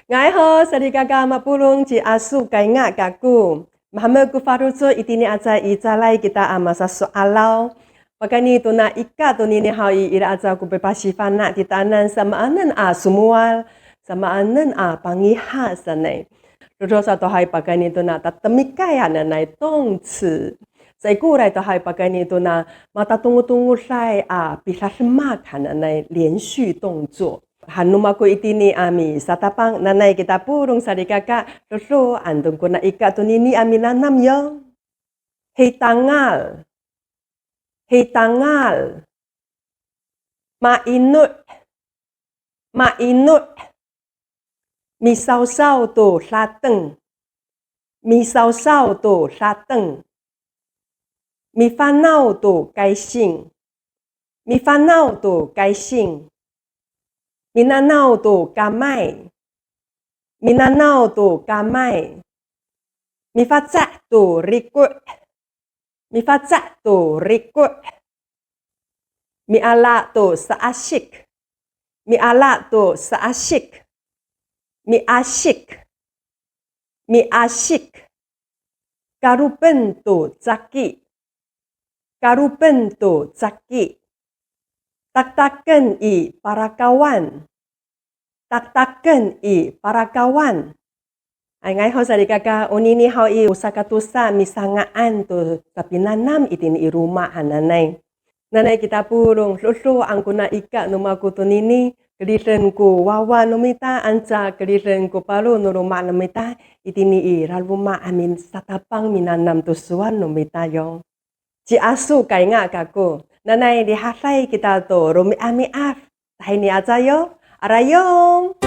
Ngài hô sarikaga mapulung ci asu kai nga kaku. Mahame ku faruzo itini aja icalai kita amasa soalau. Pakani tuna ika tunini hawi ira aja ku bepasifana titanan sama anan a sumual sama anan a pangiha sanai. Rodo sa to hai pakani tuna tatemikaya nanai tongci. Sai ku rai to hai pakani tuna mata tunggu-tunggu sai a bisa semakan nanai 连续动作。Hanumaku itini ami satapang nanay kita purong sarikaka roso andong ko na ika tunini ami nanam yo. Hey tangal. Hey tangal. Mainut. Mainut. Misaw-saw to sateng. Misaw-saw to sateng. Mifanaw to kaising. Mifanaw to kaising. Minanaw to kamay. Minanaw to kamay. Mifatsa to rikut. Mifatsa to rikut. Miala to saasyik. Miala to saasyik. Miasyik. Miasyik. Karupen to zaki. Karupen to zaki. Tak-taken i para kawan. Tak-taken i para kawan. Ay ngay ho sarikaka unini ho i usakatusa misangaan to kapinanam itin i rumah hananay. Nanay kita purong susu ang kuna ika numaku tunini kelisen ku wawa numita anca kelisen ku palu no rumah numita itini i ralbuma amin satapang minanam tusuan numita yong. Ci asu kay nga kako. Nanay dihasay kita to rumi ami af. Tahay ni aja yo. Arayong.